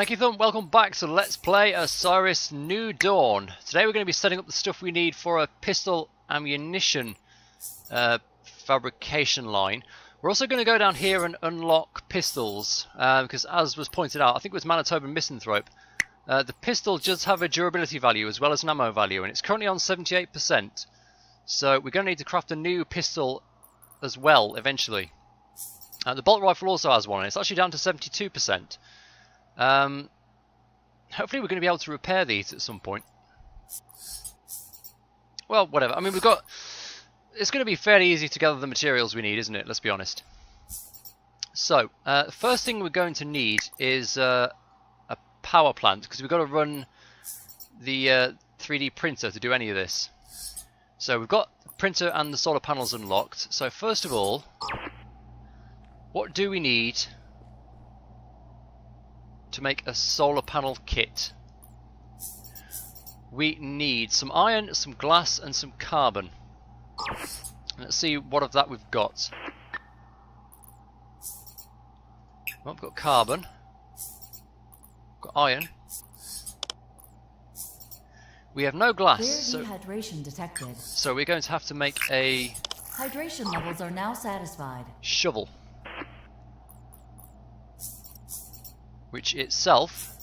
EkkiThump, welcome back to Let's Play Osiris New Dawn. Today we're going to be setting up the stuff we need for a pistol ammunition fabrication line. We're also going to go down here and unlock pistols, because as was pointed out, I think it was Manitoba Misanthrope, the pistol does have a durability value as well as an ammo value, and it's currently on 78%. So we're going to need to craft a new pistol as well eventually. The bolt rifle also has one, and it's actually down to 72%. Hopefully we're going to be able to repair these at some point. Well, whatever. I mean, it's going to be fairly easy to gather the materials we need, isn't it? Let's be honest. So, the first thing we're going to need is a power plant, because we've got to run the 3D printer to do any of this. So we've got the printer and the solar panels unlocked. So first of all, what do we need to make a solar panel kit? We need some iron, some glass and some carbon. Let's see what of that we've got. Well, we've got carbon, we've got iron. We have no glass, so we're going to have to make a hydration levels are now satisfied. Shovel, which itself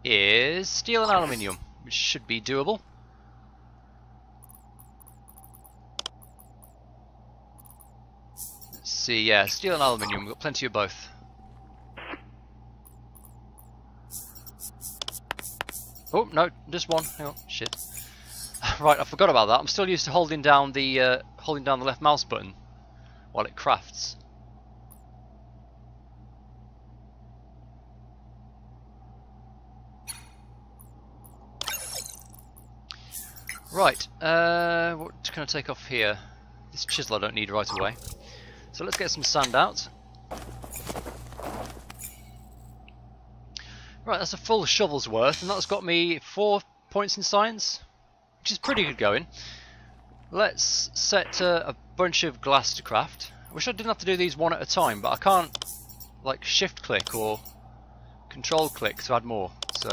is steel and aluminium, which should be doable. Let's see, yeah, steel and aluminium, we've got plenty of both. Oh, no, just one. Hang on, shit. Right, I forgot about that. I'm still used to holding down the left mouse button while it crafts. Right, what can I take off here? This chisel I don't need right away. So let's get some sand out. Right, that's a full shovel's worth, and that's got me 4 points in science, which is pretty good going. Let's set a bunch of glass to craft. I wish I didn't have to do these one at a time, but I can't like shift click or control click to add more, so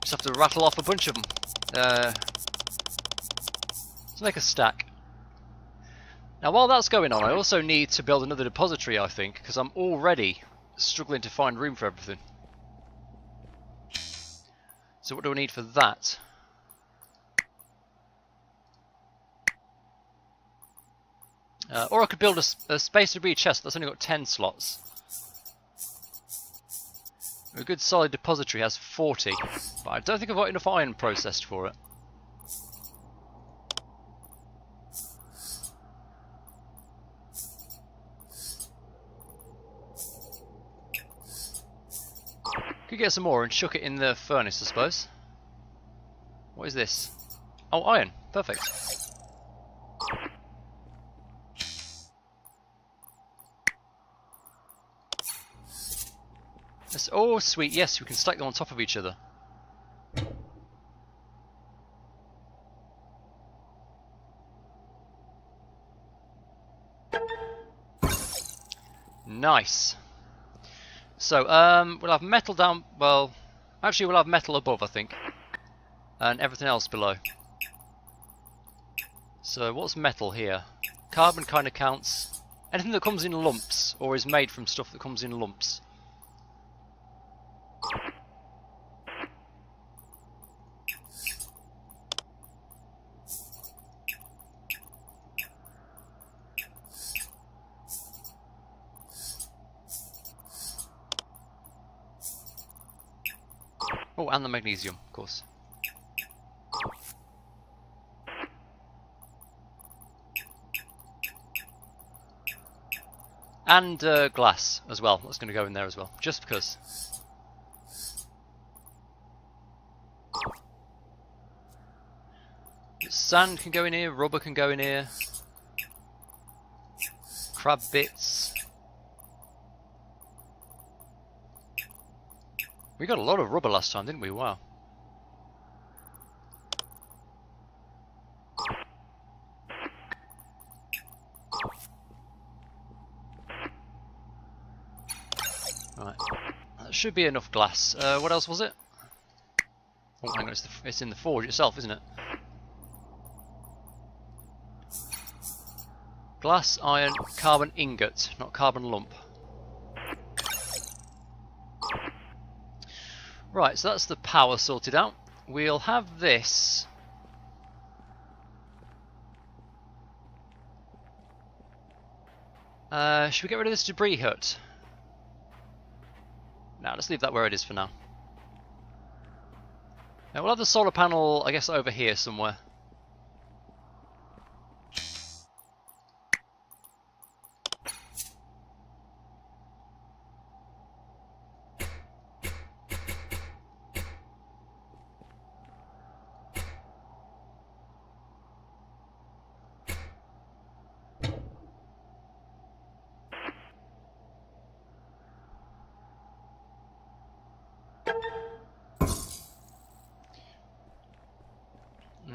just have to rattle off a bunch of them. Let's make a stack. Now while that's going on, I also need to build another depository, I think, because I'm already struggling to find room for everything. So what do I need for that? Or I could build a space debris chest that's only got 10 slots. A good solid depository has 40, but I don't think I've got enough iron processed for it. Could get some more and chuck it in the furnace, I suppose. What is this? Oh, iron. Perfect. Oh, sweet. Yes, we can stack them on top of each other. Nice. So, we'll have metal down, well, actually we'll have metal above, I think, and everything else below. So, what's metal here? Carbon kind of counts. Anything that comes in lumps, or is made from stuff that comes in lumps. Oh, and the magnesium, of course. And glass as well. That's going to go in there as well, just because. Sand can go in here, rubber can go in here. Crab bits. We got a lot of rubber last time, didn't we? Wow. that should be enough glass. What else was it? Oh, hang on, it's in the forge itself, isn't it? Glass, iron, carbon ingot, not carbon lump. Right, so that's the power sorted out. We'll have this. Should we get rid of this debris hut? No, let's leave that where it is for now. Now we'll have the solar panel, I guess, over here somewhere.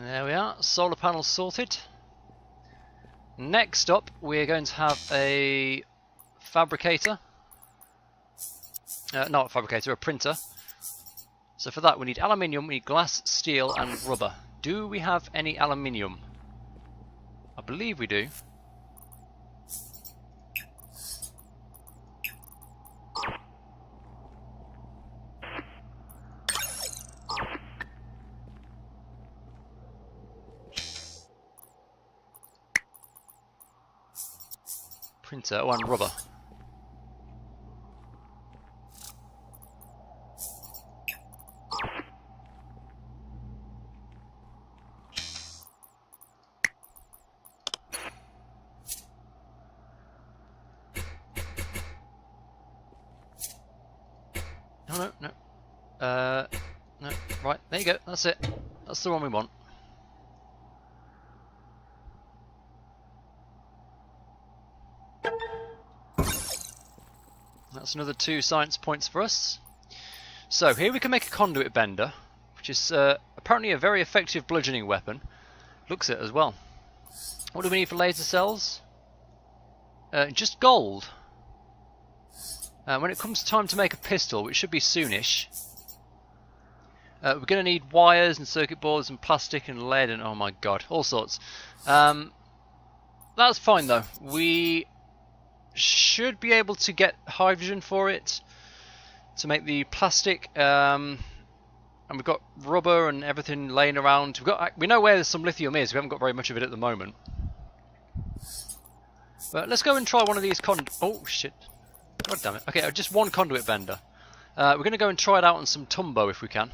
There we are, solar panel sorted. Next up, we're going to have a fabricator. Not a fabricator, a printer. So for that we need aluminium, we need glass, steel and rubber. Do we have any aluminium? I believe we do. Printer, oh, and rubber. No. No. Right, there you go. That's it. That's the one we want. That's another 2 science points for us. So here we can make a conduit bender, which is apparently a very effective bludgeoning weapon. Looks it as well. What do we need for laser cells? Just gold. When it comes time to make a pistol, which should be soonish, we're going to need wires and circuit boards and plastic and lead and oh my god, all sorts. That's fine though. We should be able to get hydrogen for it to make the plastic, and we've got rubber and everything laying around. We know where some lithium is. We haven't got very much of it at the moment. But let's go and try one of these oh shit. God damn it. Okay, just one conduit bender. We're going to go and try it out on some Tumbo if we can.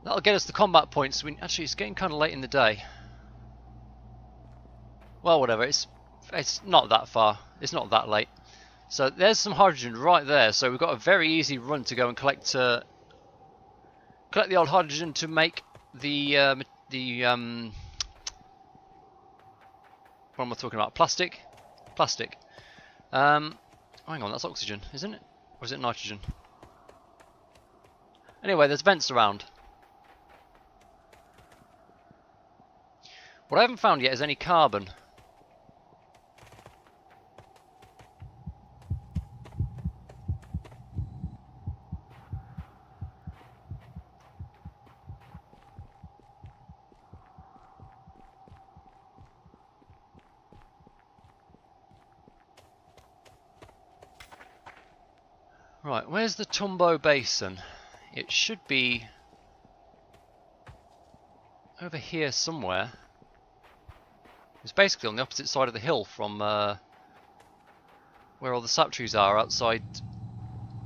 That'll get us the combat points. Actually, it's getting kind of late in the day. Well, whatever. It's not that far. It's not that late. So there's some hydrogen right there. So we've got a very easy run to go and collect the old hydrogen to make the what am I talking about? Plastic. Hang on, that's oxygen, isn't it? Or is it nitrogen? Anyway, there's vents around. What I haven't found yet is any carbon. Right, where's the Tumbo Basin? It should be over here somewhere. It's basically on the opposite side of the hill from where all the sap trees are outside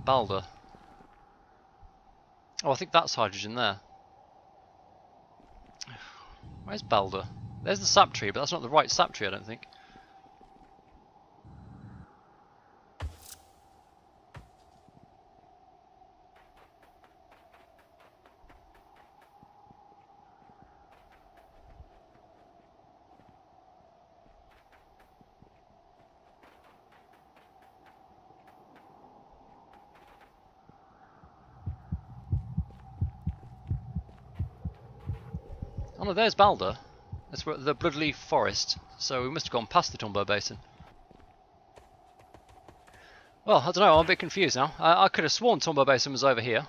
Balder. Oh, I think that's hydrogen there. Where's Balder? There's the sap tree, but that's not the right sap tree, I don't think. Oh, there's Balder. That's where the Bloodleaf Forest. So we must have gone past the Tumbo Basin. Well, I don't know. I'm a bit confused now. I could have sworn Tumbo Basin was over here.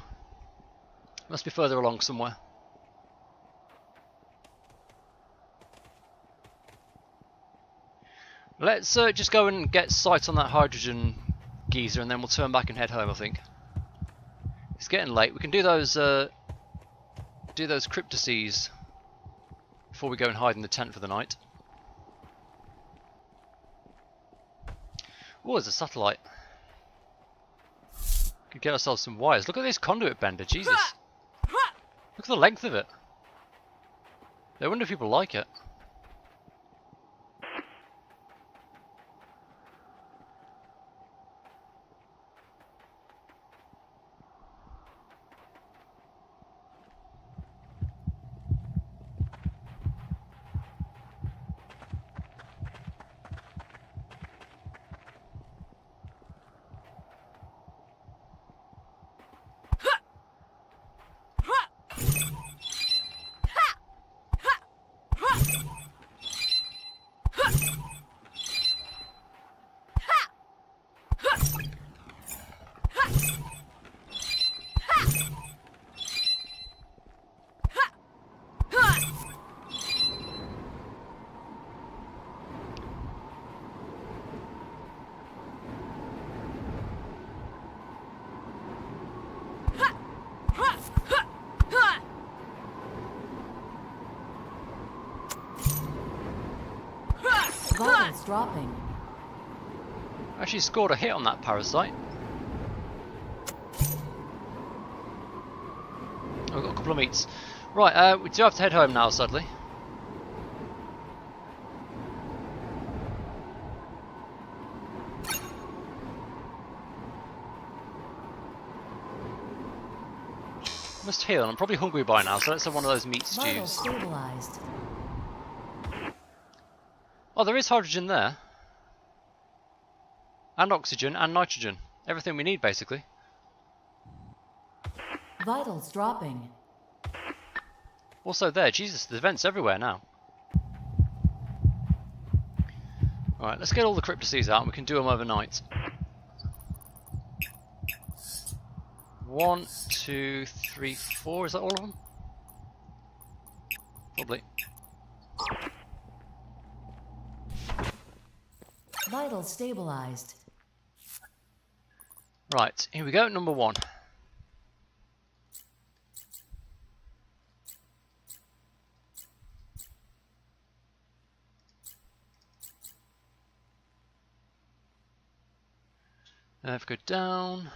Must be further along somewhere. Let's just go and get sight on that hydrogen geyser, and then we'll turn back and head home. I think it's getting late. We can do those cryptices before we go and hide in the tent for the night. Oh, there's a satellite. Could get ourselves some wires. Look at this conduit bender, Jesus! Look at the length of it. I wonder if people like it. Vitals dropping. Actually scored a hit on that parasite. Oh, we've got a couple of meats. Right, we do have to head home now, sadly. Must heal. I'm probably hungry by now, so let's have one of those meat Vitals stews. stabilized. Oh, there is hydrogen there. And oxygen and nitrogen. Everything we need, basically. Vitals dropping. Also there, Jesus, there's vents everywhere now. Alright, let's get all the cryptices out and we can do them overnight. 1, 2, 3, 4, is that all of them? Probably. Vitals stabilized. Right, here we go, number 1. If we go down.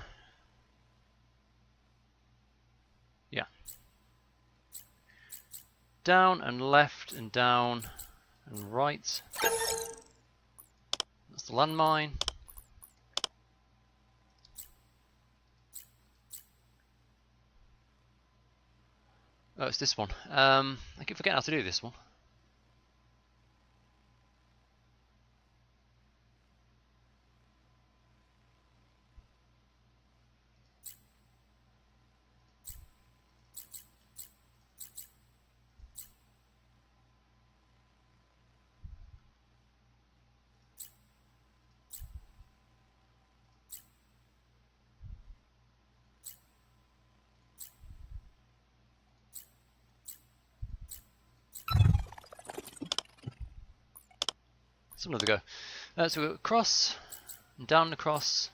Yeah. Down and left and down and right. That's the landmine. Oh, it's this one. I keep forgetting how to do this one. Let's have another go. So we go across, and down across,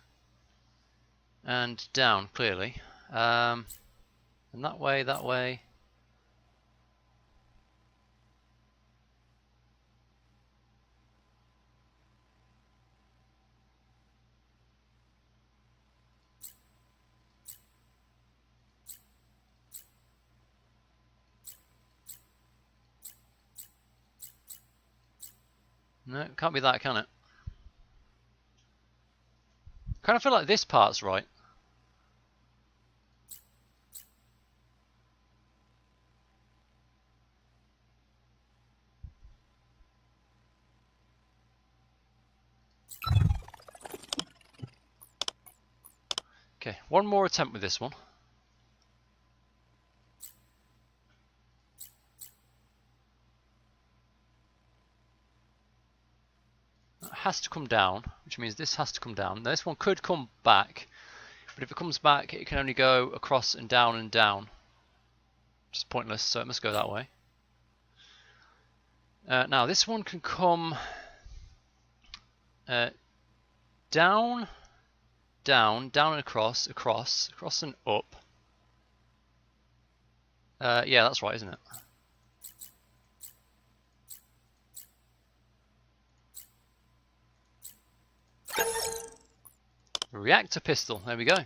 and down, clearly. And that way, that way. No, it can't be that, can it? Kind of feel like this part's right. Okay, one more attempt with this one. has to come down, which means this has to come down. Now, this one could come back, but if it comes back, it can only go across and down and down. Just pointless, so it must go that way. Now, this one can come down, down, down and across, across, across and up. Yeah, that's right, isn't it? Reactor pistol, there we go.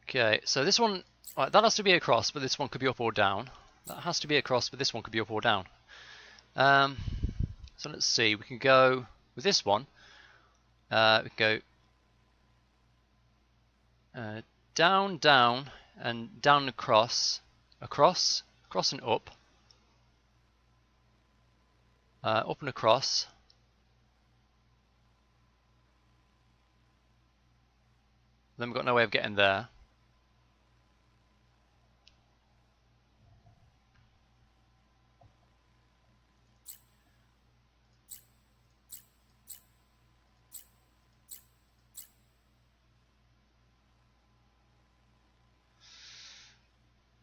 Okay, so this one, right, that has to be across, but this one could be up or down. That has to be across, but this one could be up or down. So let's see, we can go with this one. We can go down, down, and down and across, across, across and up, up and across. Then we've got no way of getting there.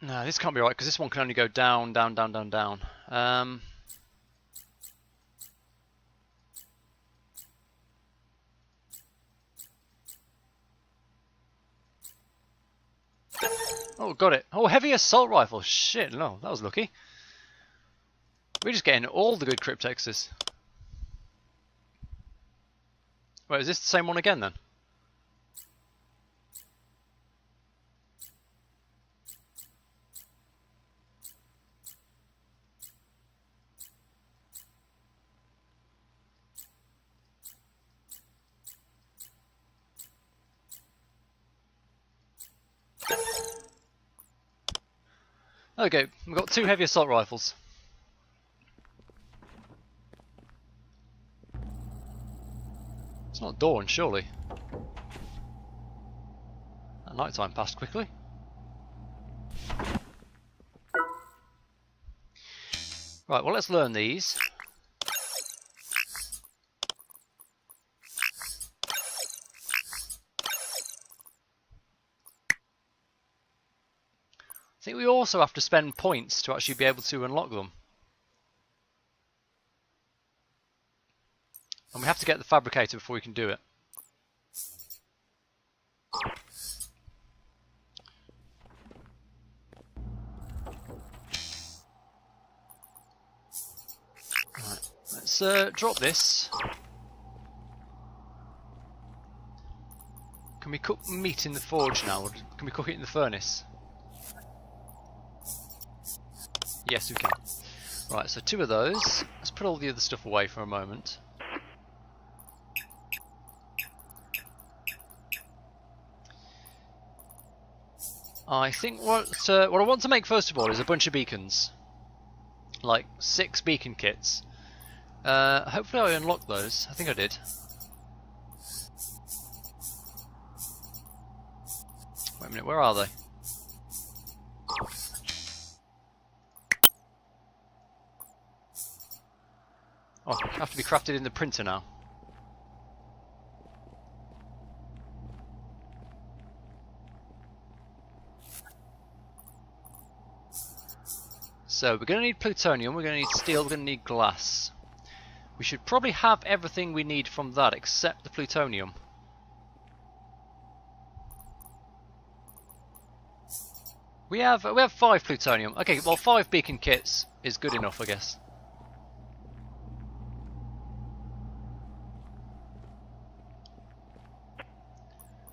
No, this can't be right because this one can only go down, down, down, down, down. Oh, got it. Oh, heavy assault rifle. Shit, no, that was lucky. We're just getting all the good cryptexes. Wait, is this the same one again then? Okay, we've got 2 heavy assault rifles. It's not dawn, surely. That night time passed quickly. Right, well, let's learn these. I think we also have to spend points to actually be able to unlock them. And we have to get the fabricator before we can do it. Right, let's drop this. Can we cook meat in the forge now, or can we cook it in the furnace? Yes, we can. Right, so 2 of those. Let's put all the other stuff away for a moment. I think what I want to make first of all is a bunch of beacons. Like 6 beacon kits. Hopefully I unlocked those. I think I did. Wait a minute, where are they? Oh, they have to be crafted in the printer now. So we're going to need plutonium, we're going to need steel, we're going to need glass. We should probably have everything we need from that except the plutonium. We have 5 plutonium. Okay, well 5 beacon kits is good enough, I guess.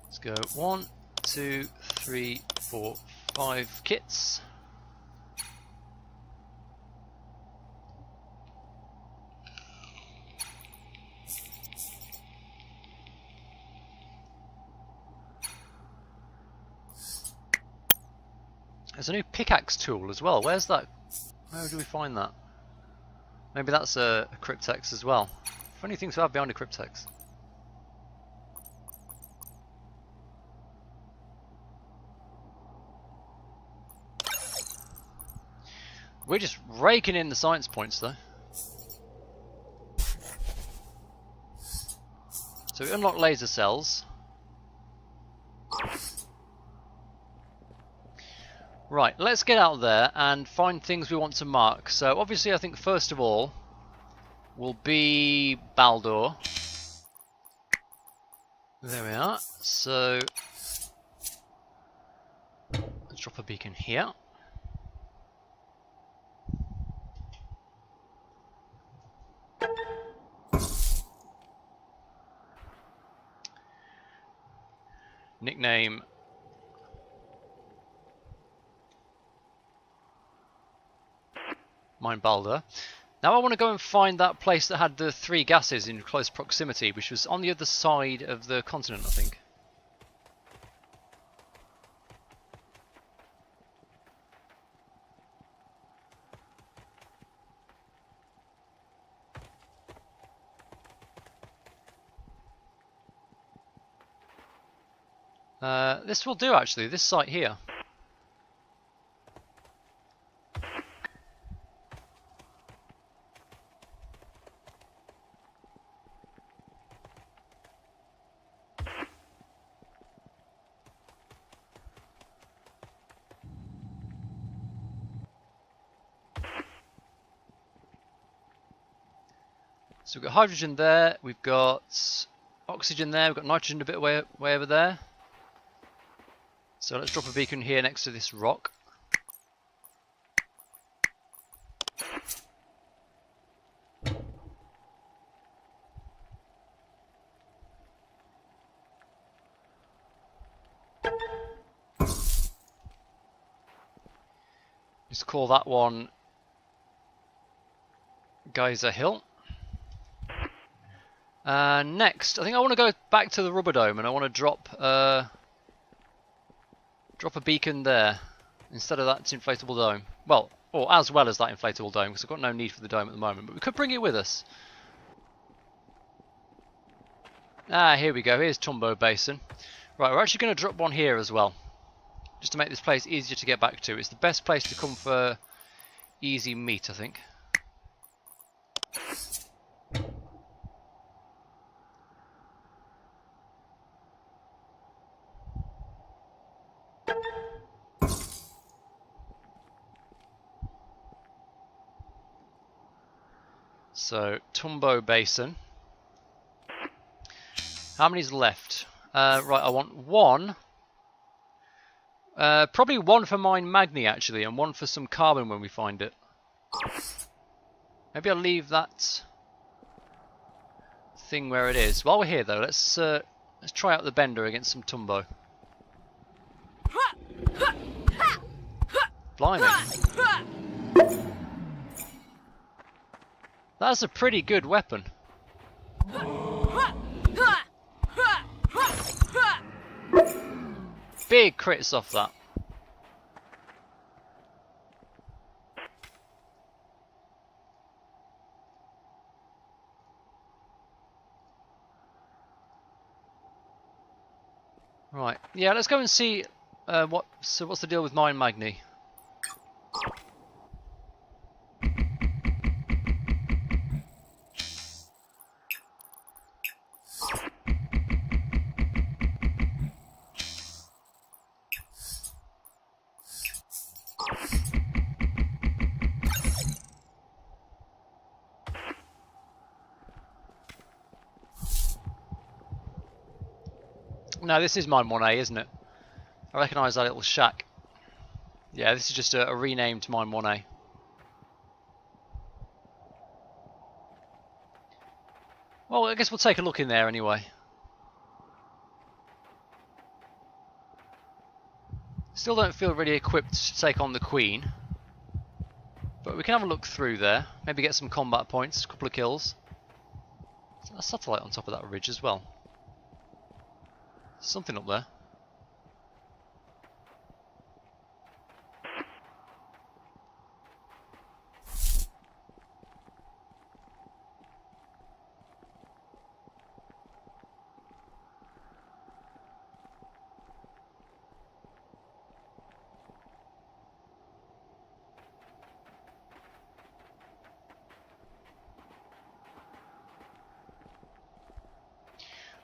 Let's go 1, 2, 3, 4, 5 kits. There's a new pickaxe tool as well. Where's that? Where do we find that? Maybe that's a cryptex as well. Funny thing to have behind a cryptex. We're just raking in the science points though. So we unlock laser cells. Right, let's get out there and find things we want to mark. So obviously I think first of all will be Baldur. There we are. So let's drop a beacon here. Nickname mine Baldur. Now I want to go and find that place that had the 3 gases in close proximity, which was on the other side of the continent, I think. This will do actually, this site here. So we've got hydrogen there, we've got oxygen there, we've got nitrogen a bit way over there. So let's drop a beacon here next to this rock. Just call that one Geyser Hill. Next, I think I want to go back to the rubber dome and I want to drop a beacon there instead of that inflatable dome. Well, or as well as that inflatable dome, because I've got no need for the dome at the moment, but we could bring it with us. Ah, here we go. Here's Tumbo Basin. Right, we're actually going to drop one here as well, just to make this place easier to get back to. It's the best place to come for easy meat, I think. So, Tumbo Basin. How many's left? Right, I want one. Probably one for mine Magni, actually, and one for some carbon when we find it. Maybe I'll leave that thing where it is. While we're here, though, let's try out the bender against some Tumbo. Blimey. That's a pretty good weapon. Big crits off that. Right, yeah, let's go and see what's the deal with mine Magni. No, this is mine 1A, isn't it? I recognise that little shack. Yeah, this is just a renamed mine 1A. Well, I guess we'll take a look in there anyway. Still don't feel really equipped to take on the Queen. But we can have a look through there. Maybe get some combat points, a couple of kills. There's a satellite on top of that ridge as well. Something up there.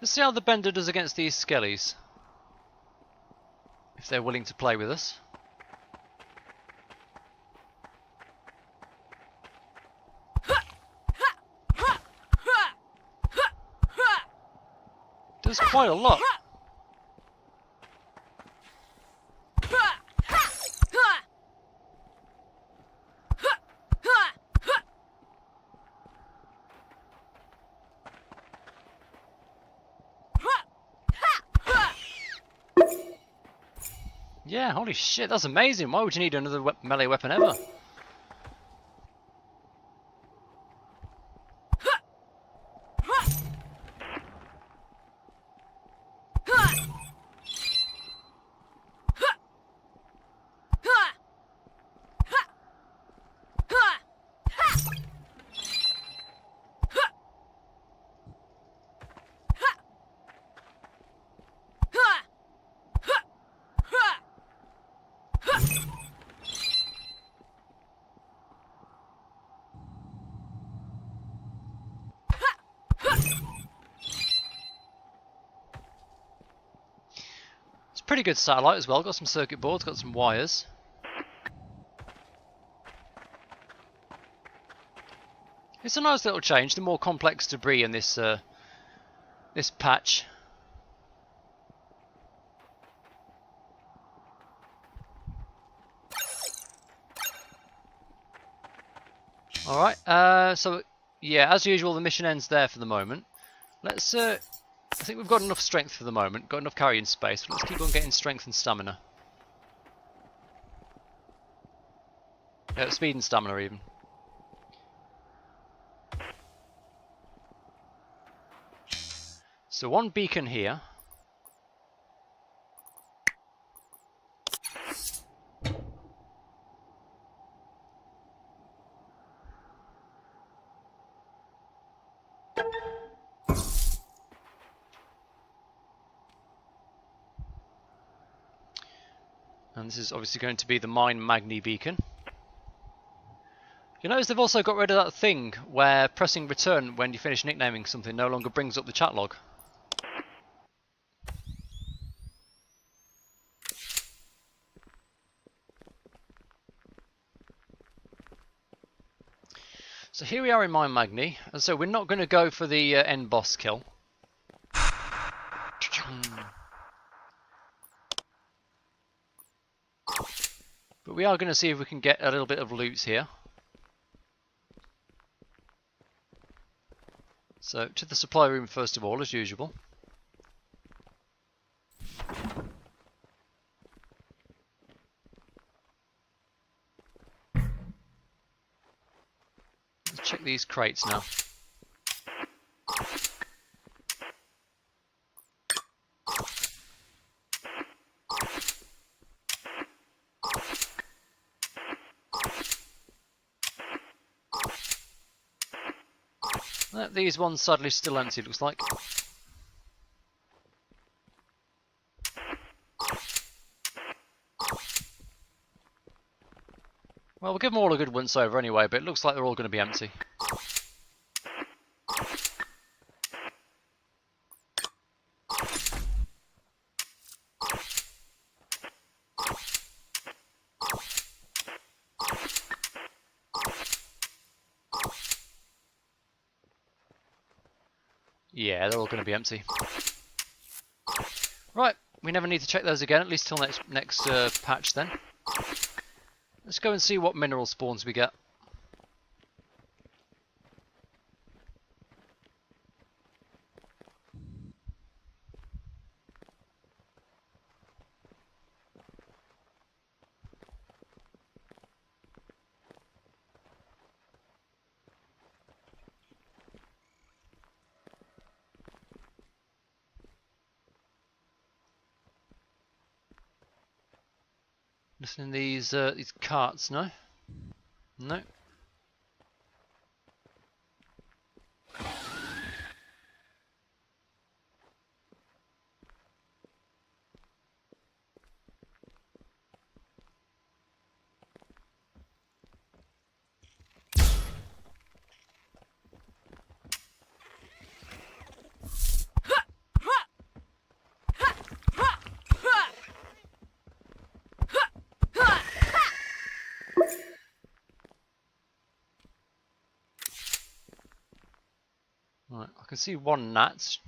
Let's see how the Bender does against these skellies. If they're willing to play with us. Does quite a lot. Yeah, holy shit, that's amazing. Why would you need another melee weapon ever? Pretty good satellite as well, got some circuit boards, got some wires. It's a nice little change, the more complex debris in this this patch. Alright, so yeah, as usual the mission ends there for the moment. Let's I think we've got enough strength for the moment, got enough carrying space, but let's keep on getting strength and stamina. Speed and stamina even. So one beacon here. And this is obviously going to be the Mine Magni beacon. You notice they've also got rid of that thing where pressing return when you finish nicknaming something no longer brings up the chat log. So here we are in Mine Magni, and so we're not going to go for the end boss kill. But we are going to see if we can get a little bit of loot here. So to the supply room first of all, as usual. Let's check these crates now. These ones sadly still empty, looks like. Well, we'll give them all a good once over anyway, but it looks like they're all going to be empty. Yeah, they're all going to be empty. Right, we never need to check those again, at least till next patch then. Let's go and see what mineral spawns we get. Listen in these carts, no? No. can see one gnat.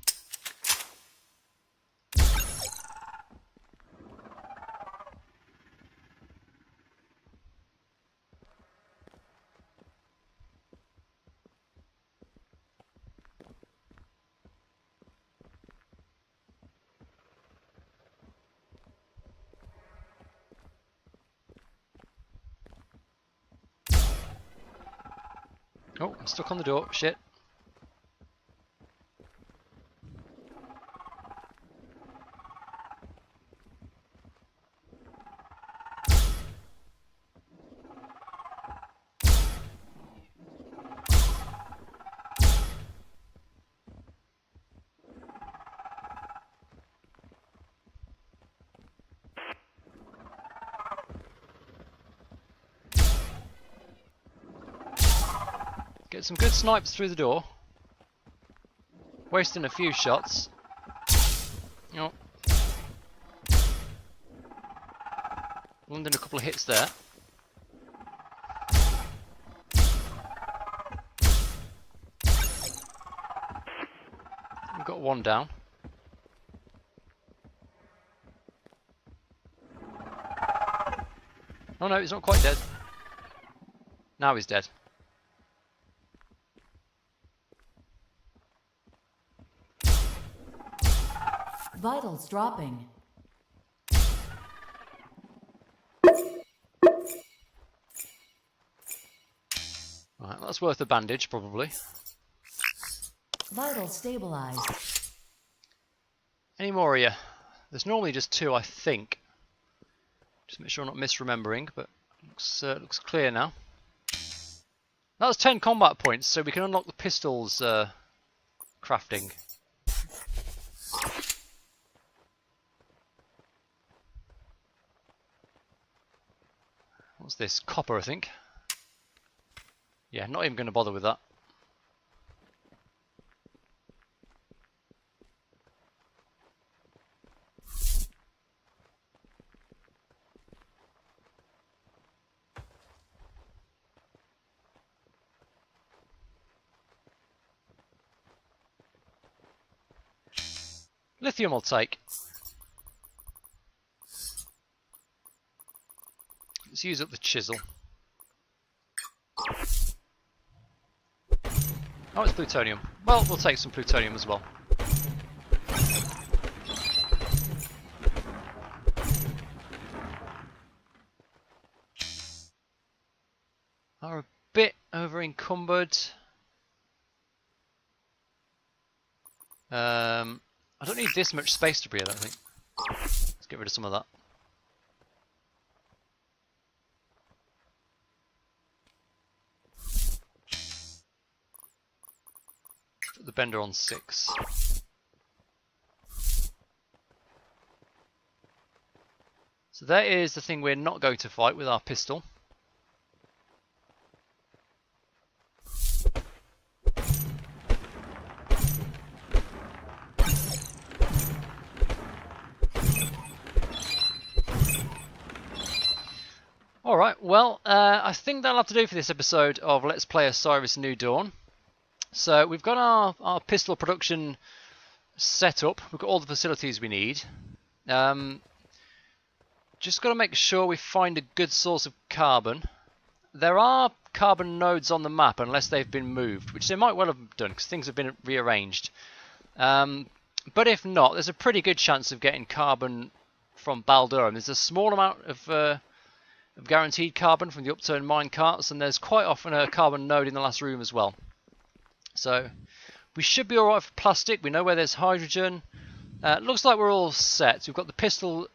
Oh, I'm stuck on the door. Shit. Get some good snipes through the door. Wasting a few shots. Oh. Landing a couple of hits there. We've got one down. Oh no, he's not quite dead. Now he's dead. Vitals dropping. Right, that's worth a bandage, probably. Vitals stabilized. Any more here? There's normally just two, I think. Just make sure I'm not misremembering, but looks clear now. That's 10 combat points, so we can unlock the pistols crafting. What's this? Copper, I think. Yeah, not even going to bother with that. Lithium I'll take. Let's use up the chisel. Oh, it's plutonium. Well, we'll take some plutonium as well. Are a bit over encumbered. I don't need this much space debris, I don't think. Let's get rid of some of that. Put the bender on 6. So that is the thing we're not going to fight with our pistol. Alright, well, I think that'll have to do for this episode of Let's Play Osiris New Dawn. So we've got our pistol production set up. We've got all the facilities we need. Just got to make sure we find a good source of carbon. There are carbon nodes on the map unless they've been moved, which they might well have done because things have been rearranged. But if not, there's a pretty good chance of getting carbon from Baldurum. There's a small amount of guaranteed carbon from the upturned mine carts, and there's quite often a carbon node in the last room as well. So we should be alright for plastic. We know where there's hydrogen. Looks like we're all set. We've got the pistol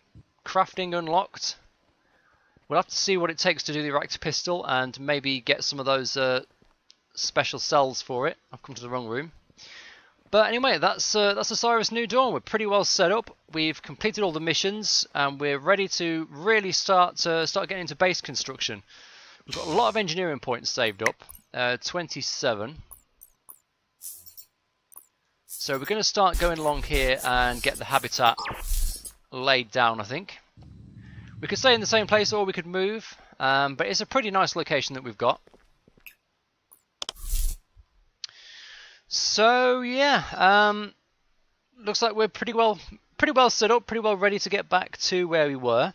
crafting unlocked. We'll have to see what it takes to do the reactor pistol and maybe get some of those special cells for it. I've come to the wrong room. But anyway, that's Osiris New Dawn. We're pretty well set up. We've completed all the missions and we're ready to really start getting into base construction. We've got a lot of engineering points saved up. 27. So we're going to start going along here and get the habitat laid down, I think. We could stay in the same place or we could move, but it's a pretty nice location that we've got. So yeah, looks like we're pretty well set up, pretty well ready to get back to where we were.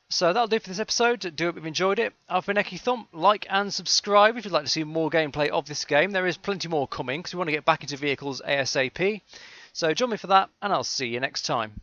So that'll do for this episode. Do hope you've enjoyed it. I've been EkkiThump. Like and subscribe if you'd like to see more gameplay of this game. There is plenty more coming because we want to get back into vehicles ASAP. So join me for that, and I'll see you next time.